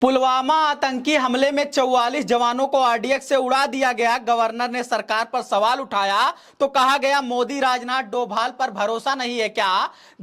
पुलवामा आतंकी हमले में 44 जवानों को आरडीएक्स से उड़ा दिया गया। गवर्नर ने सरकार पर सवाल उठाया तो कहा गया मोदी राजनाथ डोभाल पर भरोसा नहीं है क्या।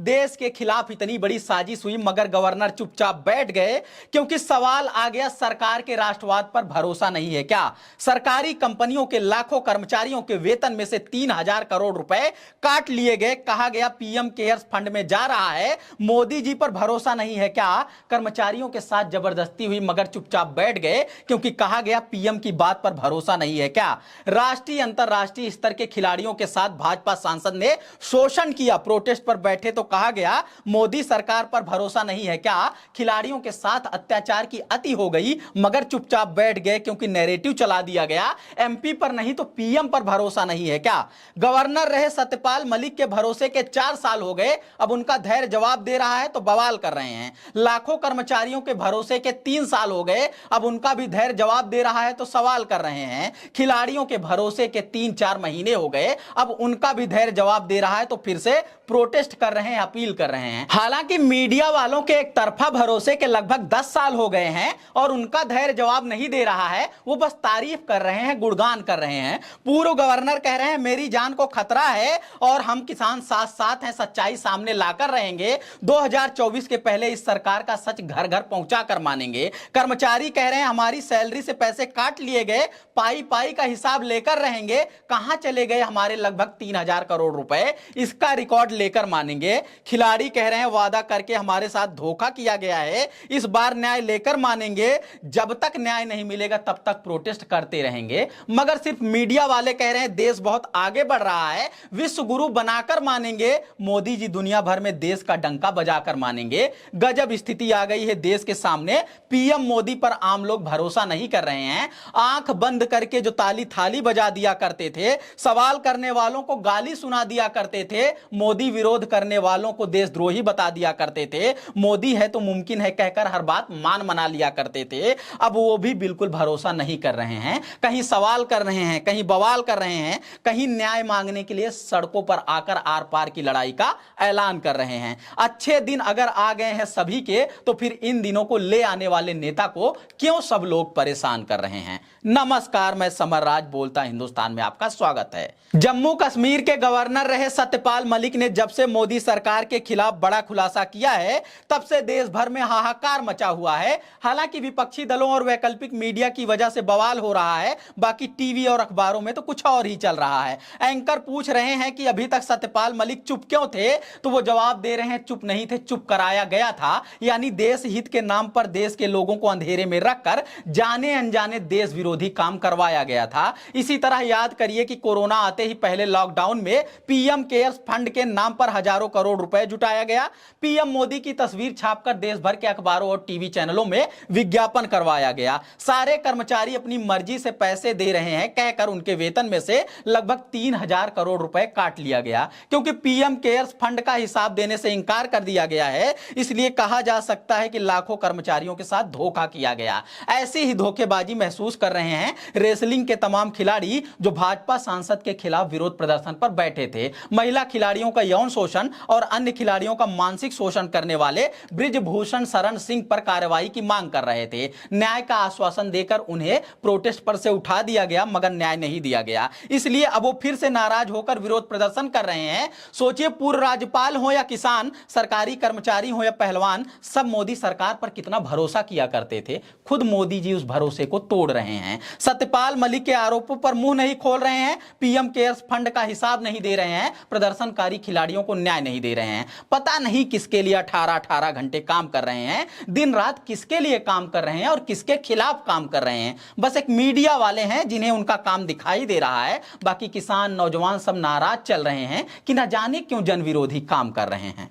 देश के खिलाफ इतनी बड़ी साजिश हुई मगर गवर्नर चुपचाप बैठ गए क्योंकि सवाल आ गया सरकार के राष्ट्रवाद पर भरोसा नहीं है क्या। सरकारी कंपनियों के लाखों कर्मचारियों के वेतन में से 3000 करोड़ रुपए काट लिए गए। कहा गया पीएम केयर्स फंड में जा रहा है, मोदी जी पर भरोसा नहीं है क्या। कर्मचारियों के साथ जबरदस्ती हुई मगर चुपचाप बैठ गए क्योंकि कहा गया पीएम की बात पर भरोसा नहीं है क्या। राष्ट्रीय अंतरराष्ट्रीय स्तर के खिलाड़ियों के साथ भाजपा सांसद ने शोषण किया, प्रोटेस्ट पर बैठे तो कहा गया मोदी सरकार पर भरोसा नहीं है क्या। खिलाड़ियों के साथ अत्याचार की अति हो गई मगर चुपचाप बैठ गए क्योंकि नैरेटिव चला दिया गया एमपी पर नहीं तो पीएम पर भरोसा नहीं है क्या। गवर्नर रहे सत्यपाल मलिक के भरोसे के 4 साल हो गए, अब उनका धैर्य जवाब दे रहा है तो बवाल कर रहे हैं। लाखों कर्मचारियों के भरोसे के 3 साल हो गए, अब उनका भी धैर्य जवाब दे रहा है तो सवाल कर रहे हैं। खिलाड़ियों के भरोसे के 3-4 महीने हो गए, अब उनका भी धैर्य जवाब दे रहा है तो फिर से प्रोटेस्ट कर रहे हैं, अपील कर रहे हैं। हालांकि मीडिया वालों के एक तरफा भरोसे के लगभग 10 साल हो गए हैं और उनका धैर्य जवाब नहीं दे रहा है, वो बस तारीफ कर रहे हैं, गुणगान कर रहे हैं। पूर्व गवर्नर कह रहे हैं मेरी जान को खतरा है और हम किसान साथ साथ हैं, सच्चाई सामने लाकर रहेंगे। 2024 के पहले इस सरकार का सच घर घर पहुंचा कर मानेंगे। कर्मचारी कह रहे हैं हमारी सैलरी से पैसे काट लिए गए, पाई पाई का हिसाब लेकर रहेंगे। कहां चले गए हमारे लगभग 3000 करोड़ रुपए, इसका रिकॉर्ड लेकर मानेंगे। खिलाड़ी कह रहे हैं वादा करके हमारे साथ धोखा किया गया है, इस बार न्याय लेकर मानेंगे। जब तक न्याय नहीं मिलेगा तब तक प्रोटेस्ट करते रहेंगे। मगर सिर्फ मीडिया वाले कह रहे हैं देश बहुत आगे बढ़ रहा है, विश्व गुरु बनाकर मानेंगे। मोदी जी दुनिया भर में देश का डंका बजाकर मानेंगे। गजब स्थिति आ गई है देश के सामने। पीएम मोदी पर आम लोग भरोसा नहीं कर रहे हैं। आंख बंद करके जो ताली थाली बजा दिया करते थे, सवाल करने वालों को गाली सुना दिया करते थे, मोदी विरोध करने वालों को देशद्रोही बता दिया करते थे, मोदी है तो मुमकिन है कहकर हर बात मान मना लिया करते थे, अब वो भी बिल्कुल भरोसा नहीं कर रहे हैं। कहीं सवाल कर रहे हैं, कहीं बवाल कर रहे हैं, कहीं न्याय मांगने के लिए सड़कों पर आकर आर पार की लड़ाई का ऐलान कर रहे हैं। अच्छे दिन अगर आ गए हैं सभी के तो फिर इन दिनों को ले आने वाले नेता को क्यों सब लोग परेशान कर रहे हैं। नमस्कार, मैं समरराज बोलता हिंदुस्तान में आपका स्वागत है। जम्मू कश्मीर के गवर्नर रहे सत्यपाल मलिक ने जब से मोदी सरकार के खिलाफ बड़ा खुलासा किया है तब से देश भर में हाहाकार मचा हुआ है। हालांकि विपक्षी दलों और वैकल्पिक मीडिया की वजह से बवाल हो रहा है, बाकी टीवी और अखबारों में तो कुछ और ही चल रहा है। एंकर पूछ रहे हैं कि अभी तक सत्यपाल मलिक चुप क्यों थे, तो वो जवाब दे रहे हैं चुप नहीं थे, चुप कराया गया था। यानी देश हित के नाम पर देश के लोगों को अंधेरे में रखकर जाने अनजाने देश विरोधी काम करवाया गया था। इसी तरह याद करिए कि कोरोना आते ही पहले लॉकडाउन में पीएम केयर्स फंड के नाम पर हजारों करोड़ रुपए जुटाया गया। पीएम मोदी की तस्वीर छापकर देश भर के अखबारों और टीवी चैनलों में विज्ञापन करवाया गया। सारे कर्मचारी अपनी मर्जी से पैसे दे रहे हैं कहकर उनके वेतन में से लगभग 3000 करोड़ रुपए काट लिया गया। क्योंकि पीएम केयर्स फंड का हिसाब देने से इंकार कर दिया गया है, इसलिए कहा जा सकता है कि लाखों कर्मचारियों के साथ धोखा किया गया। ऐसी ही धोखेबाजी महसूस कर रहे हैं रेसलिंग के तमाम खिलाड़ी जो भाजपा सांसद के खिलाफ विरोध प्रदर्शन पर बैठे थे। महिला खिलाड़ियों का यौन शोषण और अन्य खिलाड़ियों का मानसिक शोषण करने वाले बृजभूषण शरण सिंह पर कार्रवाई की मांग कर रहे थे। न्याय का आश्वासन देकर उन्हें प्रोटेस्ट पर से उठा दिया गया मगर न्याय नहीं दिया गया, इसलिए अब वो फिर से नाराज होकर विरोध प्रदर्शन कर रहे हैं। सोचिए, पूर्व राज्यपाल हो या किसान, सरकारी कर्मचारी हो या पहलवान, सब मोदी सरकार पर कितना भरोसा किया करते थे। खुद मोदी जी उस भरोसे को तोड़ रहे हैं। सत्यपाल मलिक के आरोपों पर मुंह नहीं खोल रहे हैं, पीएम केयर्स फंड का हिसाब नहीं दे रहे हैं, प्रदर्शनकारी खिलाड़ियों को न्याय नहीं दे रहे हैं। पता नहीं किसके लिए 18-18 घंटे काम कर रहे हैं, दिन रात किसके लिए काम कर रहे हैं और किसके खिलाफ काम कर रहे हैं। बस एक मीडिया वाले हैं जिन्हें उनका काम दिखाई दे रहा है, बाकी किसान नौजवान सब नाराज चल रहे हैं कि न जाने क्यों जन विरोधी काम कर रहे हैं।